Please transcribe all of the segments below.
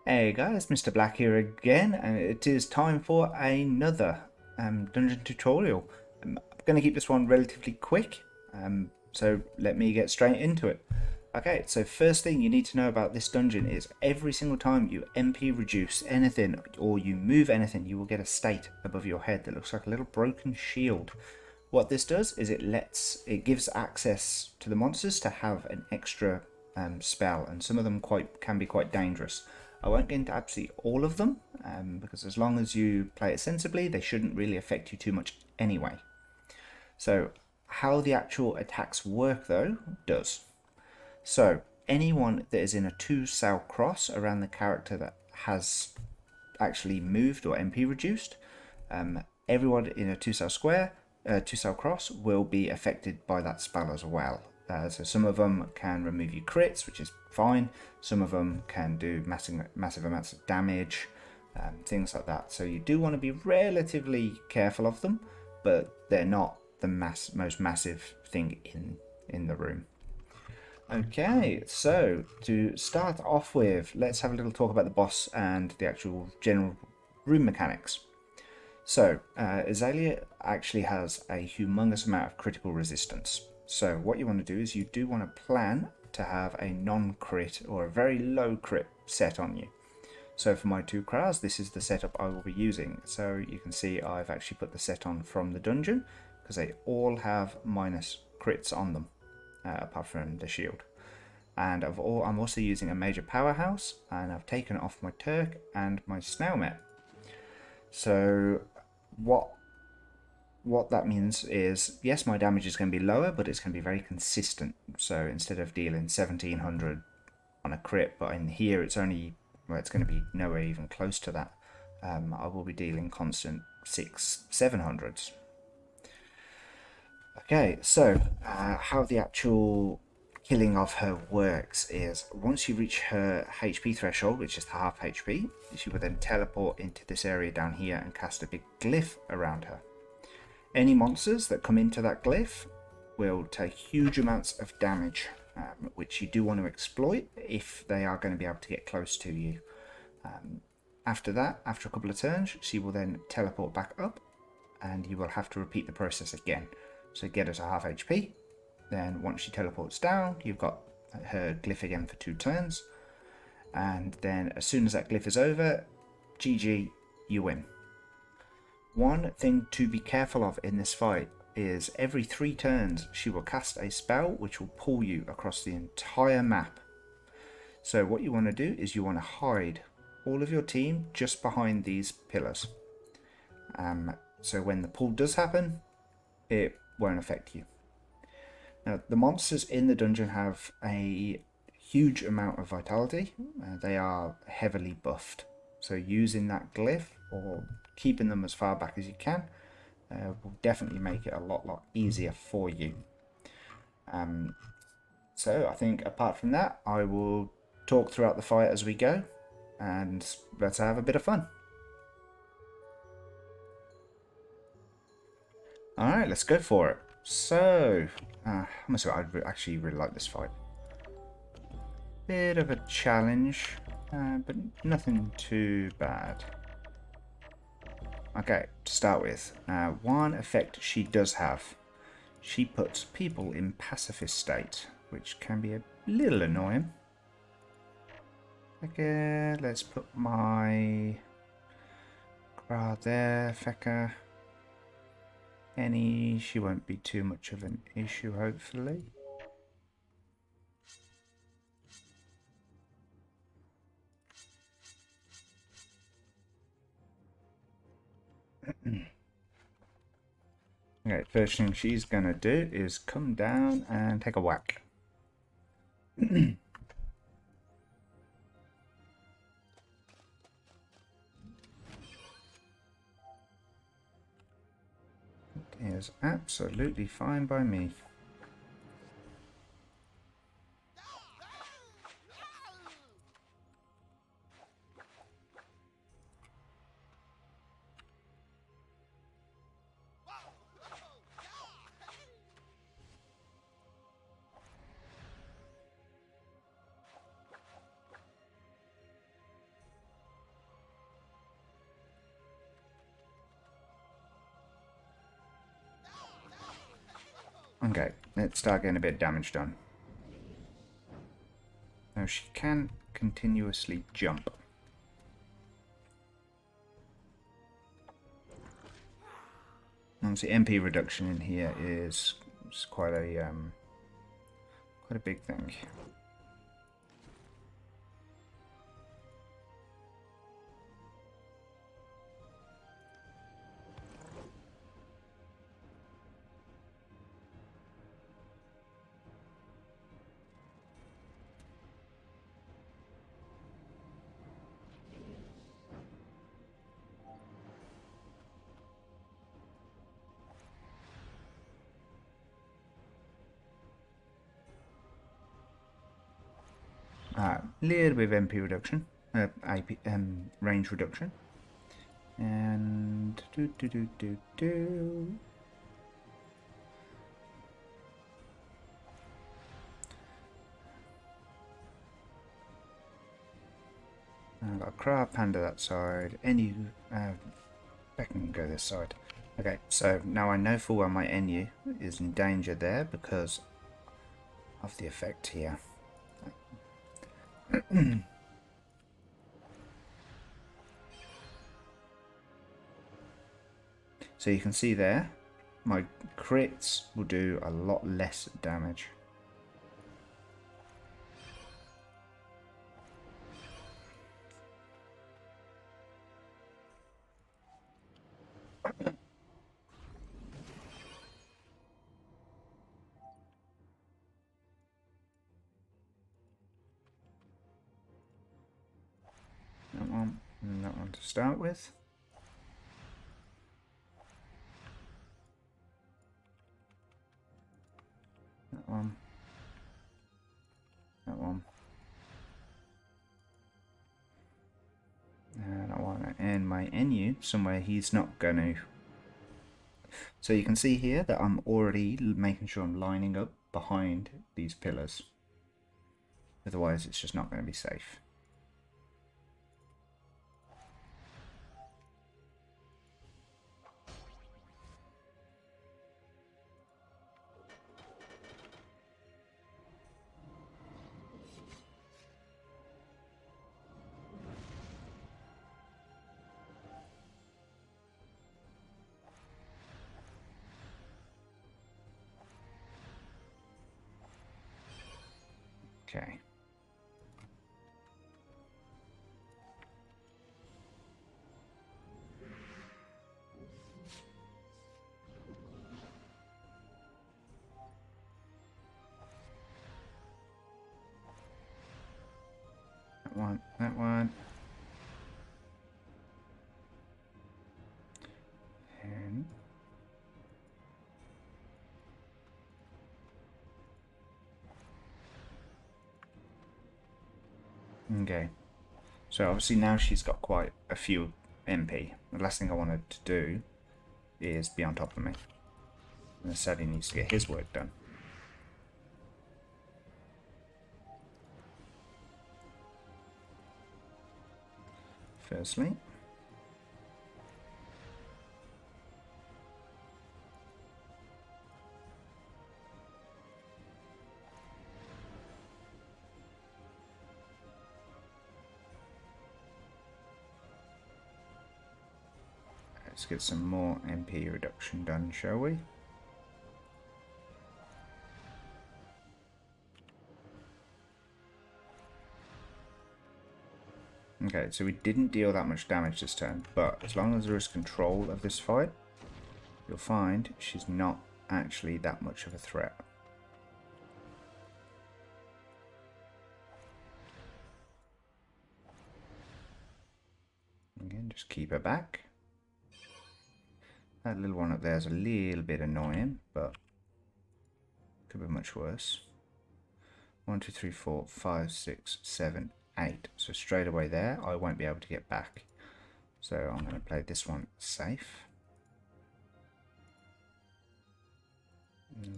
Hey guys, Mr. Black here again, and it is time for another dungeon tutorial. I'm going to keep this one relatively quick, so let me get straight into it. Okay, so first thing you need to know about this dungeon is every single time you MP reduce anything or you move anything, you will get a state above your head that looks like a little broken shield. What this does is it gives access to the monsters to have an extra spell, and some of them can be quite dangerous. I won't get into absolutely all of them, because as long as you play it sensibly, they shouldn't really affect you too much anyway. So how the actual attacks work though, does. So anyone that is in a 2-cell cross around the character that has actually moved or MP reduced, everyone in a 2-cell square, 2-cell cross will be affected by that spell as well. So some of them can remove you crits, which is fine. Some of them can do massive amounts of damage, things like that. So you do want to be relatively careful of them, but they're not the most massive thing in the room. Okay, so to start off with, let's have a little talk about the boss and the actual general room mechanics. So Ilyzaelle actually has a humongous amount of critical resistance. So what you want to do is you do want to plan to have a non-crit or a very low crit set on you. So for my 2 crowds, this is the setup I will be using. So you can see I've actually put the set on from the dungeon because they all have minus crits on them, apart from the shield. And I'm also using a major powerhouse, and I've taken off my Turk and my snail mare. So what that means is, yes, my damage is going to be lower, but it's going to be very consistent. So instead of dealing 1700 on a crit, but in here it's only, well, it's going to be nowhere even close to that. I will be dealing constant 600-700s. Okay, so how the actual killing of her works is, once you reach her HP threshold, which is half HP, she will then teleport into this area down here and cast a big glyph around her. Any monsters that come into that glyph will take huge amounts of damage, which you do want to exploit if they are going to be able to get close to you. After that, after a couple of turns, she will then teleport back up, and you will have to repeat the process again. So get her to half HP, then once she teleports down, you've got her glyph again for 2 turns, and then as soon as that glyph is over, GG, you win. One thing to be careful of in this fight is every 3 turns she will cast a spell which will pull you across the entire map. So what you want to do is you want to hide all of your team just behind these pillars. So when the pull does happen, it won't affect you. Now the monsters in the dungeon have a huge amount of vitality. They are heavily buffed. So using that glyph or keeping them as far back as you can will definitely make it a lot easier for you. So I think apart from that, I will talk throughout the fight as we go, and let's have a bit of fun. Alright, let's go for it. So, I must say, I actually really like this fight. Bit of a challenge, but nothing too bad. Okay, to start with, one effect she does have. She puts people in pacifist state, which can be a little annoying. Okay, let's put my crowd there, Feka. She won't be too much of an issue, hopefully. Okay, first thing she's gonna do is come down and take a whack. It is absolutely fine by me. Okay, let's start getting a bit of damage done. Now she can continuously jump. Obviously, MP reduction in here is quite a big thing. A little bit of MP reduction, AP, range reduction, and I've got a crab panda that side. Any Beck can go this side. Okay, so now I know full well my NU is in danger there because of the effect here. So you can see there, my crits will do a lot less damage. That one, and that one to start with. That one. That one. And I want to end my NU somewhere he's not going to. So you can see here that I'm already making sure I'm lining up behind these pillars. Otherwise it's just not going to be safe. Okay. That one, that one. And okay. So obviously now she's got quite a few MP. The last thing I wanted to do is be on top of me. And Sadie needs to get his work done. Firstly, let's get some more MP reduction done, shall we? Okay, so we didn't deal that much damage this turn, but as long as there is control of this fight, you'll find she's not actually that much of a threat. Again, just keep her back. That little one up there is a little bit annoying, but could be much worse. 1, 2, 3, 4, 5, 6, 7, 8. So straight away there, I won't be able to get back. So I'm going to play this one safe.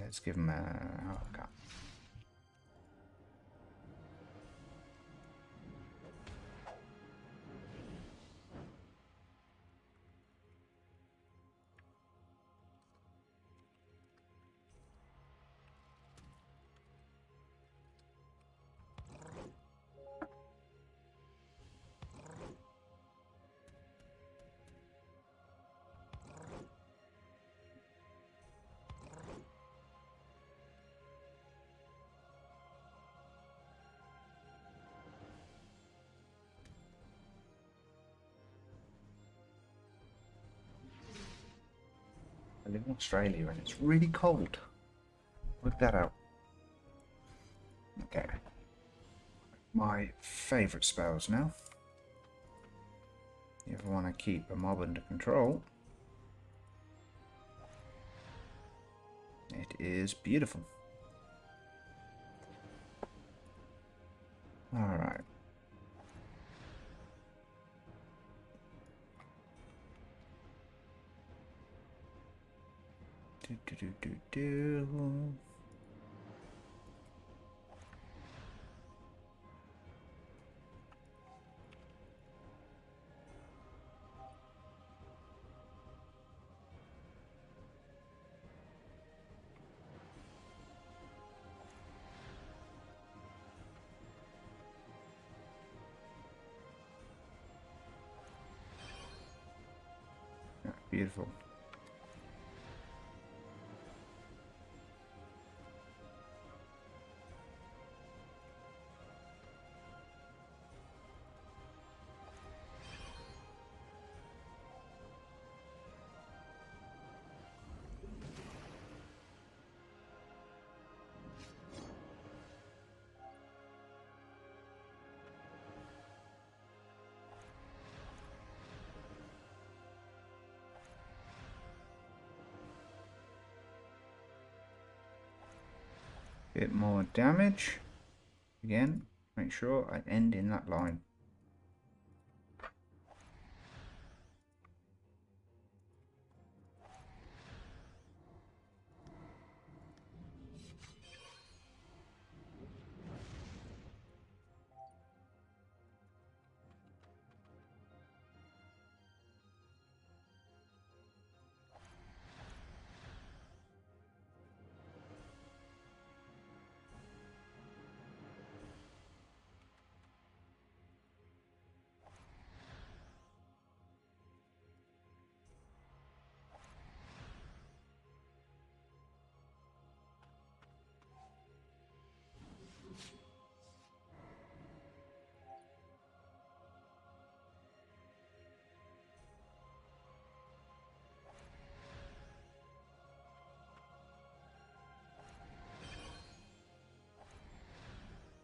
Let's give him a... Oh, okay. I live in Australia and it's really cold. Work that out. Okay. My favourite spells now. You ever want to keep a mob under control? It is beautiful. Alright. Do. Beautiful. Bit more damage. Again, make sure I end in that line.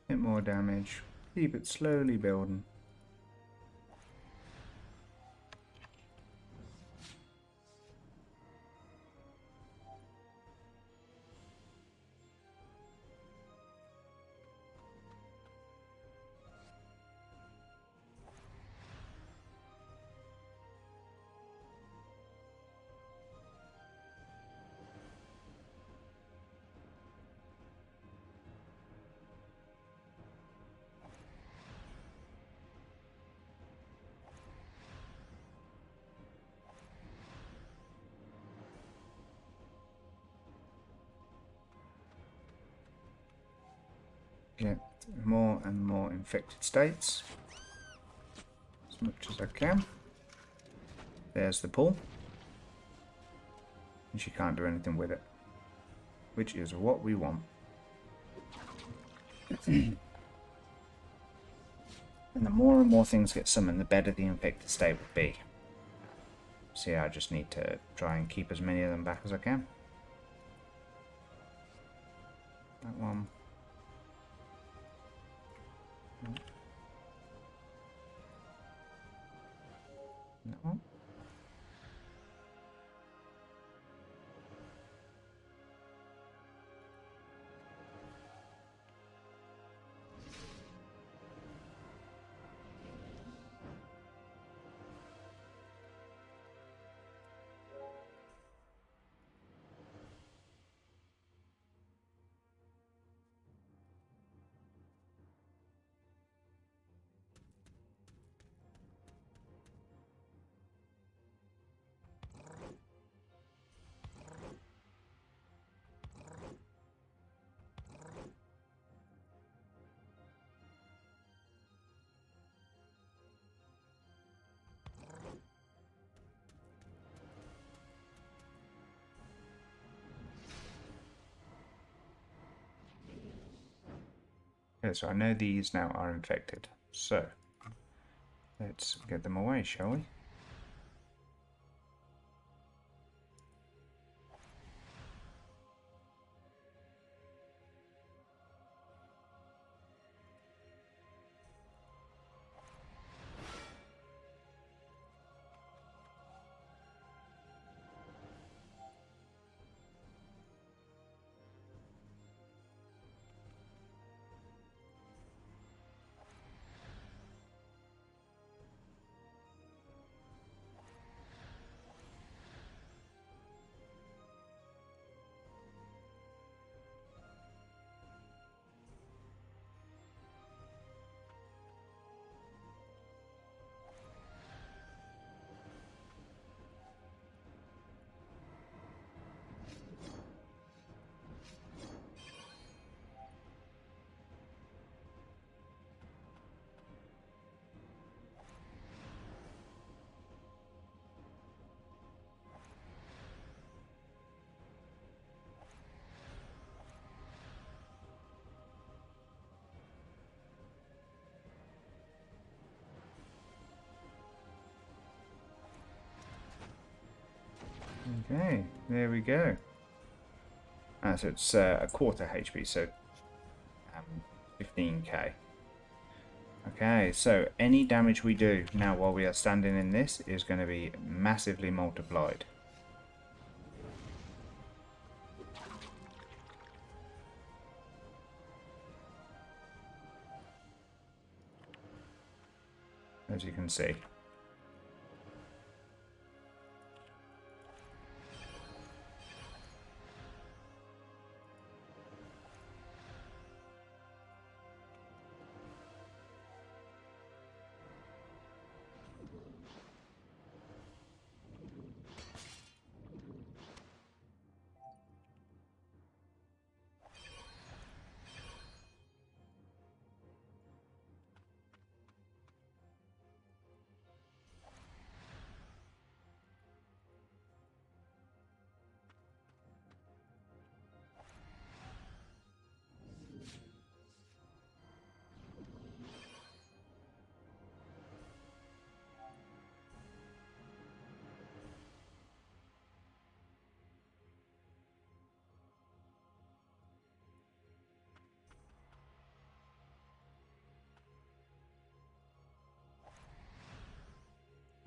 Bit more damage. Keep it slowly building. Get more and more infected states as much as I can. There's the pull, and she can't do anything with it, which is what we want. And the more and more things get summoned, the better the infected state would be. So yeah, I just need to try and keep as many of them back as I can. That one. That one. Okay, so I know these now are infected. So let's get them away, shall we? Okay, there we go. So it's a quarter HP, so 15k. Okay, so any damage we do now while we are standing in this is going to be massively multiplied. As you can see.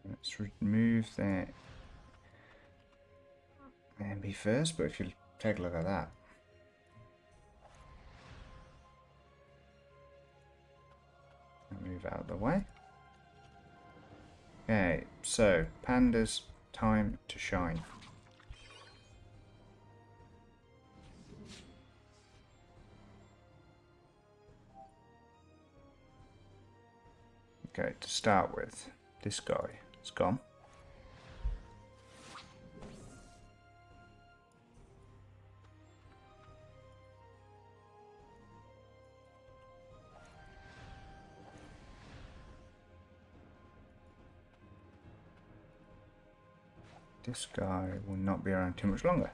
Let's remove that MB first, but if you take a look at that. Move out of the way. Okay, so pandas, time to shine. Okay, to start with, this guy is gone. This guy will not be around too much longer.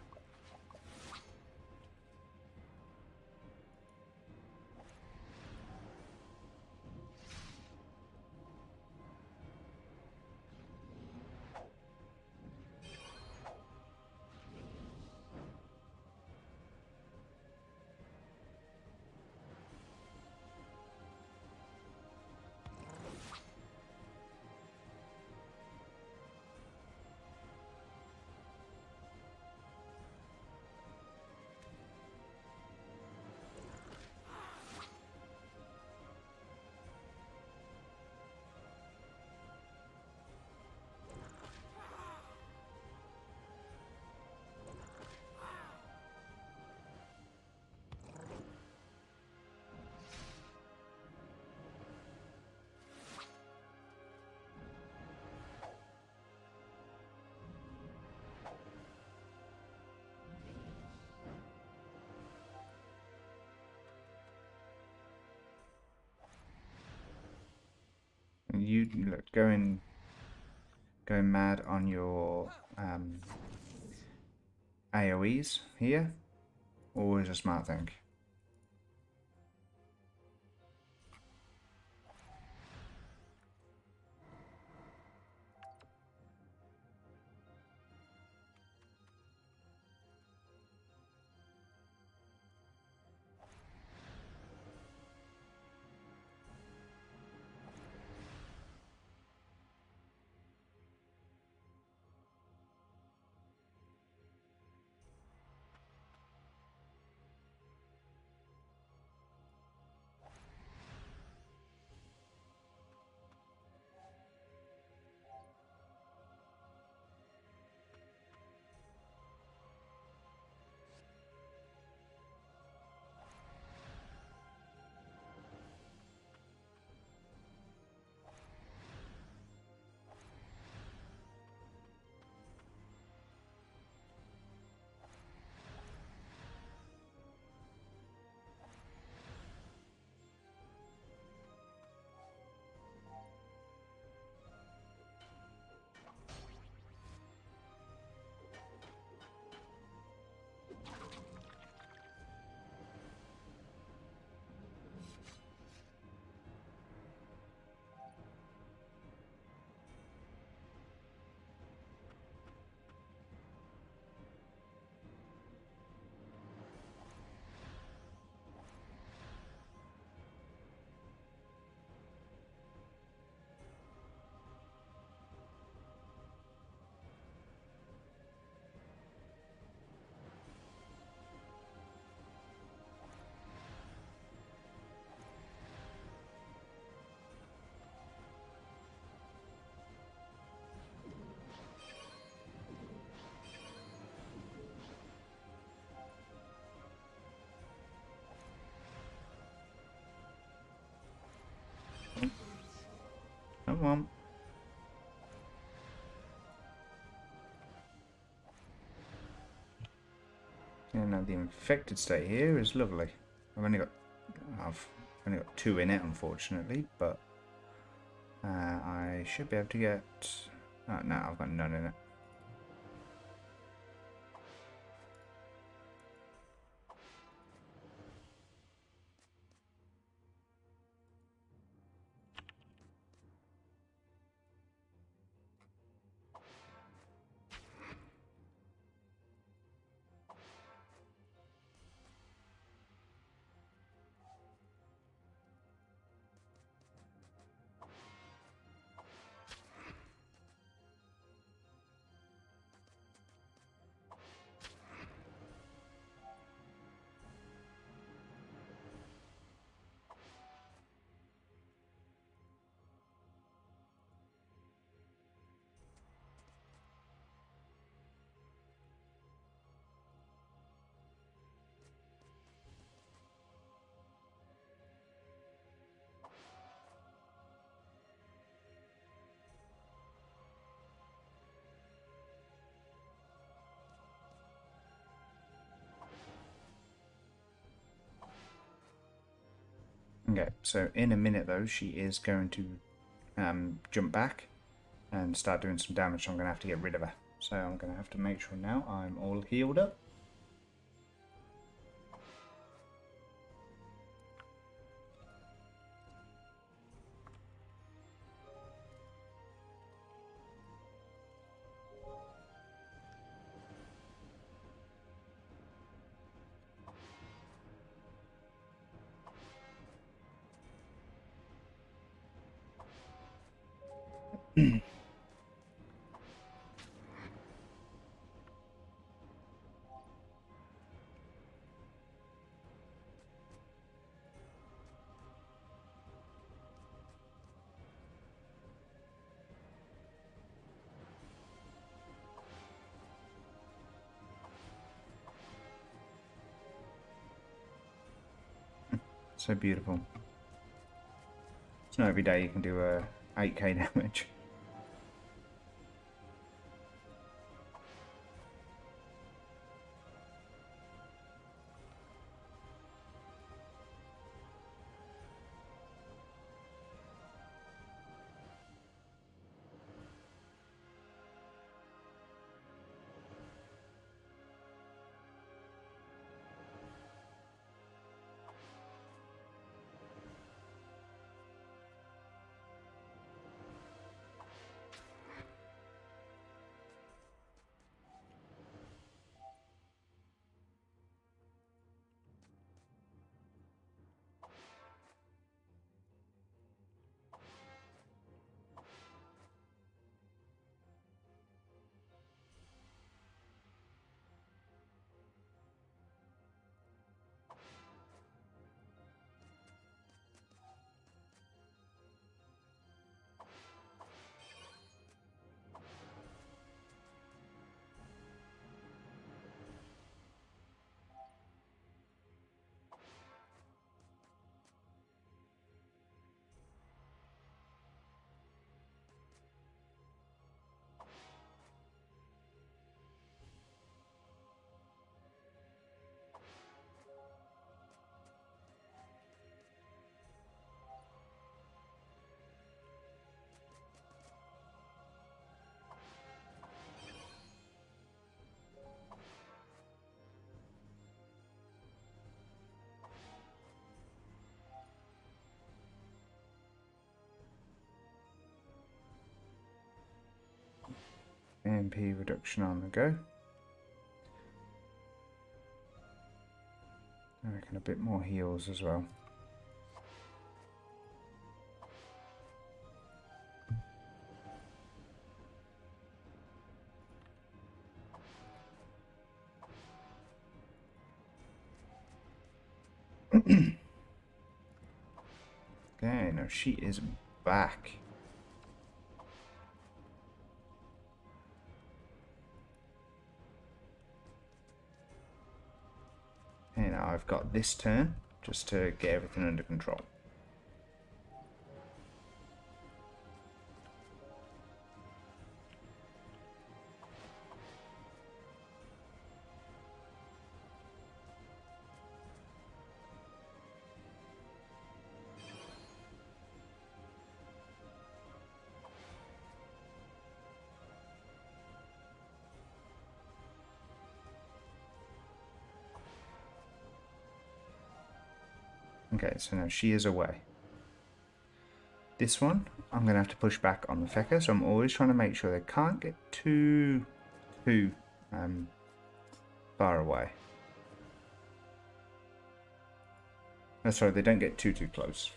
You look going mad on your AoEs here. Always a smart thing. Come on. Yeah, now the infected state here is lovely. I've only got 2 in it, unfortunately, but I should be able to get. Oh, no, I've got none in it. Okay, so in a minute though, she is going to jump back and start doing some damage, so I'm going to have to get rid of her. So I'm going to have to make sure now I'm all healed up. So beautiful. It's not every day you can do a 8k damage. MP reduction on the go. I reckon a bit more heals as well. Okay, now she is back. Okay, now I've got this turn just to get everything under control. Okay, so now she is away. This one, I'm going to have to push back on the fecker, so I'm always trying to make sure they can't get too far away. Oh, sorry, they don't get too close.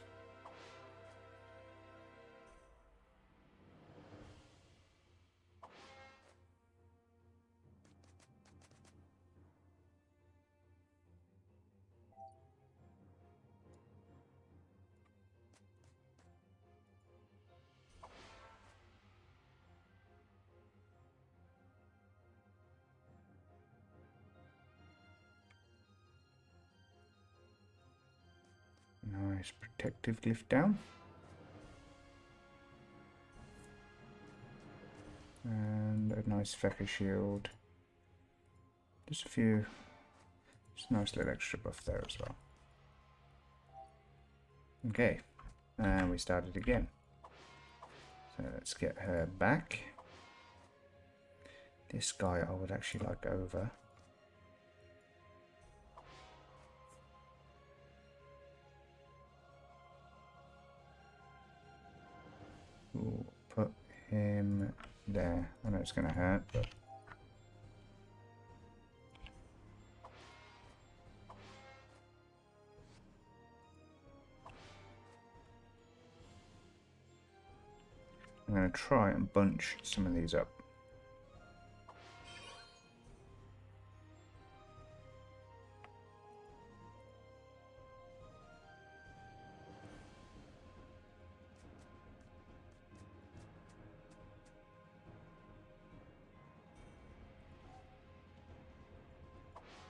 Nice protective glyph down. And a nice fecker shield. Just a nice little extra buff there as well. Okay, and we started again. So let's get her back. This guy I would actually like over. We'll put him there. I know it's going to hurt, but I'm going to try and bunch some of these up.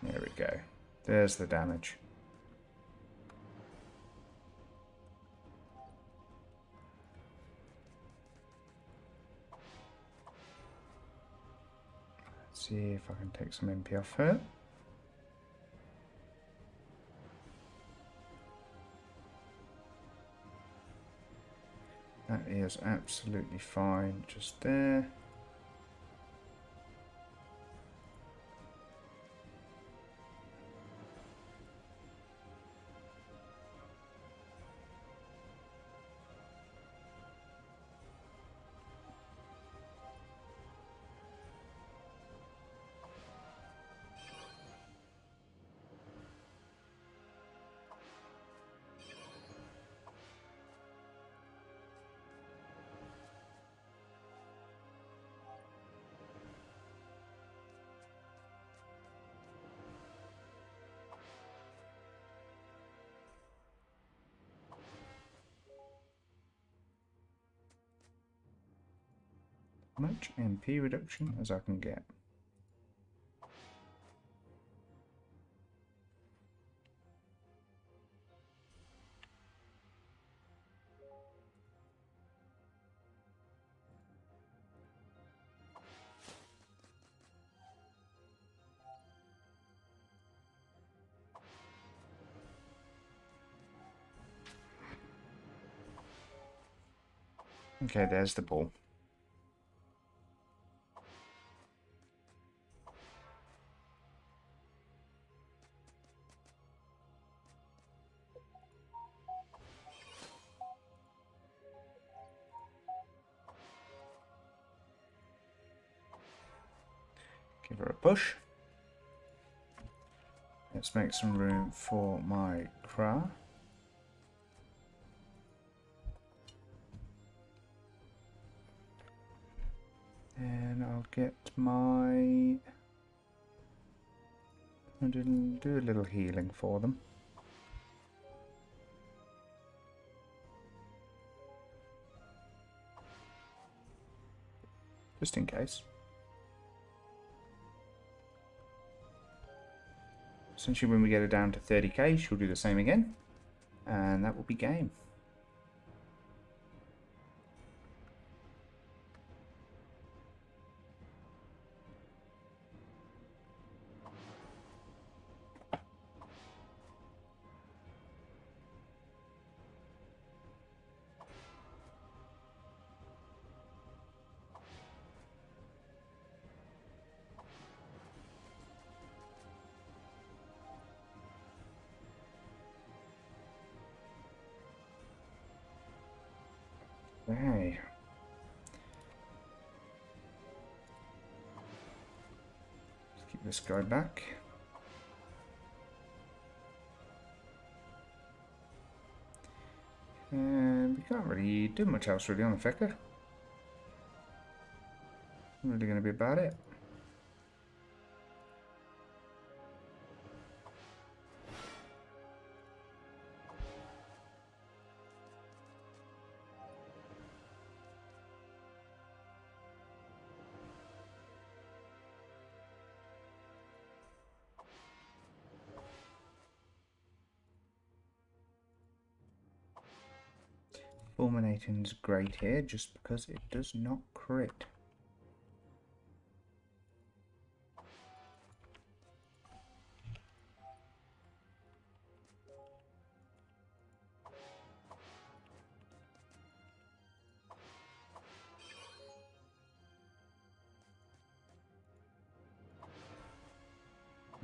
There we go. There's the damage. Let's see if I can take some MP off her. That is absolutely fine, just there. Much MP reduction as I can get. Okay, there's the ball. Give her a push. Let's make some room for my Kra. And I'll get my... I'll do a little healing for them. Just in case. Essentially when we get her down to 30k, she'll do the same again. And that will be game. Okay. Let's keep this guy back. And we can't really do much else really on the Fecker. Really going to be about it. Fulminating's great here just because it does not crit.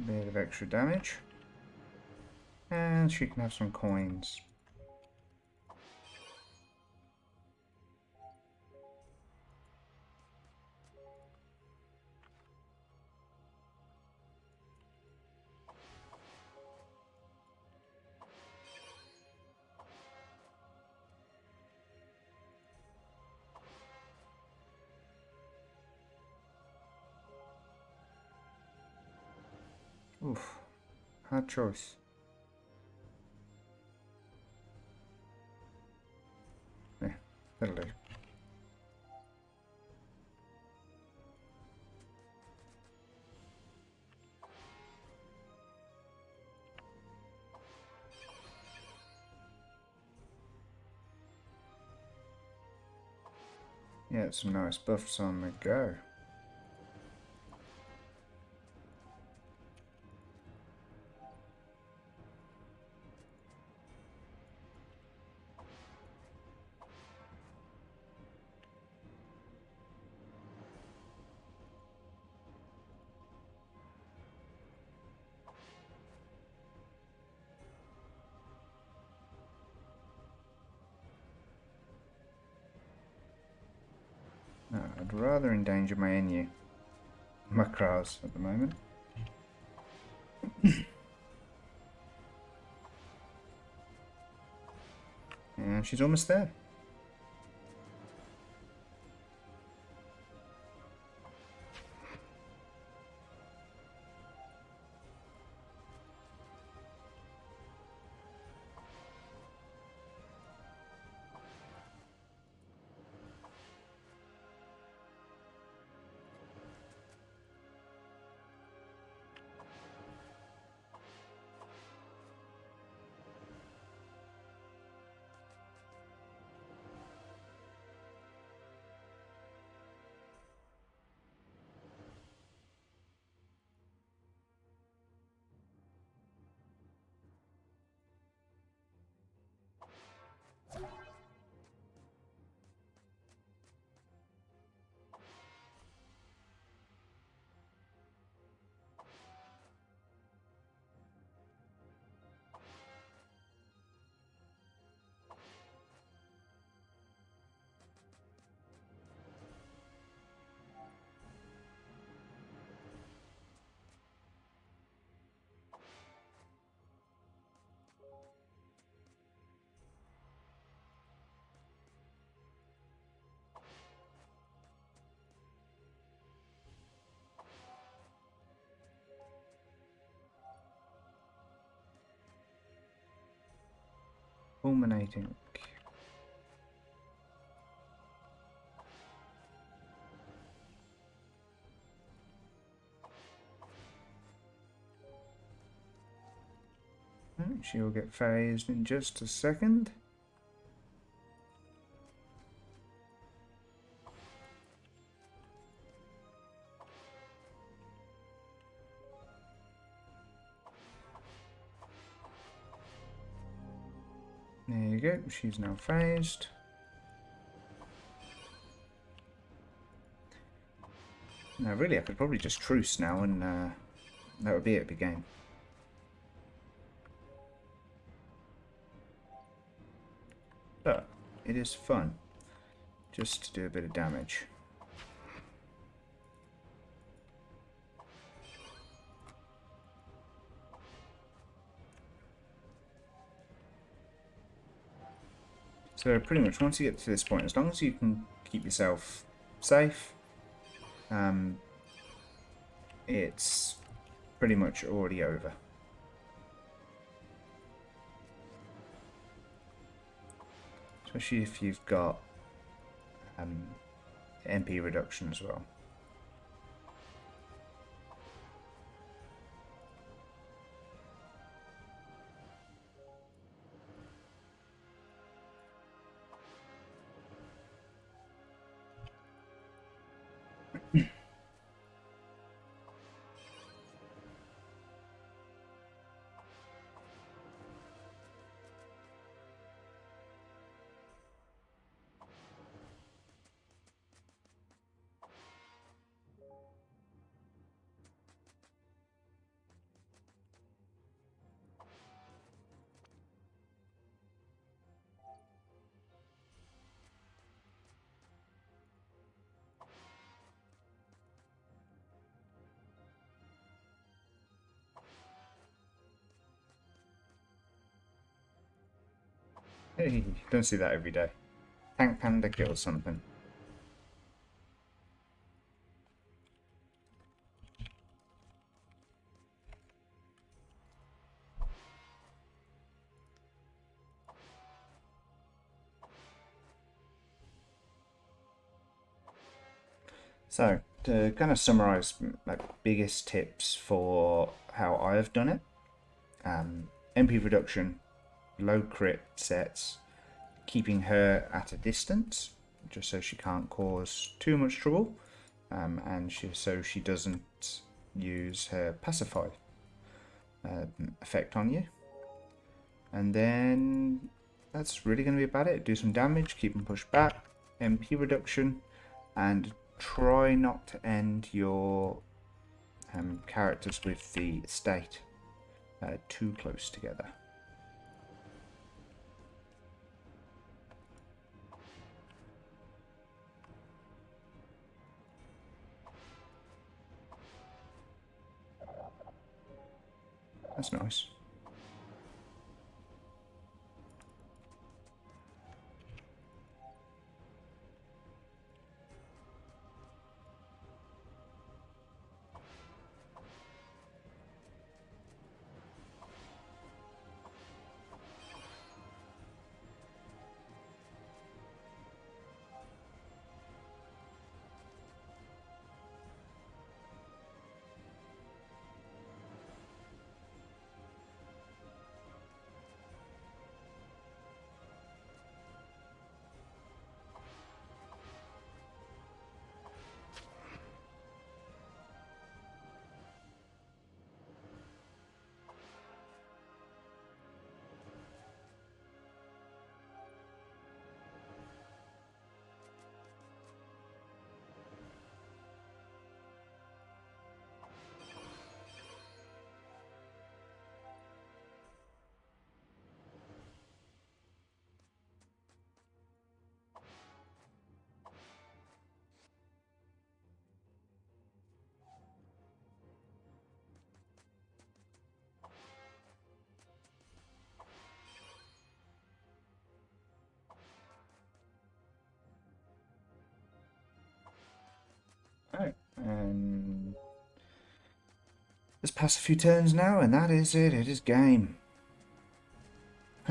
Bit of extra damage. And she can have some coins. Oof, hard choice. Yeah, that'll do. Yeah, some nice buffs on the go. No, I'd rather endanger my Enu. My Kraz at the moment. And she's almost there. Fulminating. She'll get phased in just a second. There you go, she's now phased. Now really I could probably just truce now and that would be it, big game. But it is fun. just to do a bit of damage. So pretty much once you get to this point, as long as you can keep yourself safe, it's pretty much already over. Especially if you've got MP reduction as well. Hey, don't see that every day. Tank Panda kills something. So, to kind of summarize my biggest tips for how I have done it, MP reduction, low crit sets, keeping her at a distance, just so she can't cause too much trouble, and so she doesn't use her pacify effect on you. And then that's really going to be about it. Do some damage, keep them pushed back, MP reduction, and try not to end your characters with the state too close together. That's nice. Alright, and let's pass a few turns now, and that is it. It is game.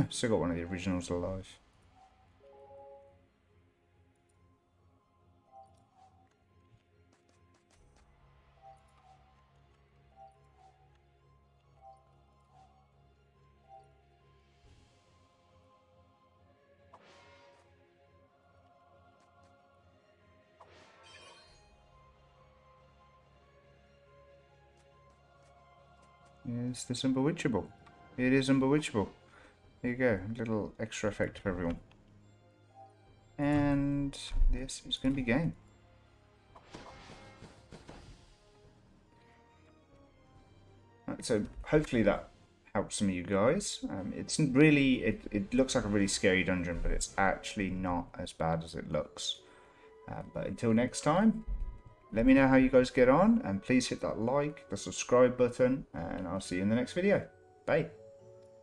Still got one of the originals alive. Is this unbewitchable? It is unbewitchable. There you go, a little extra effect for everyone. And this is going to be game. Right, so hopefully that helps some of you guys. It looks like a really scary dungeon, but it's actually not as bad as it looks. But until next time, let me know how you guys get on, and please hit that like, the subscribe button, and I'll see you in the next video. Bye.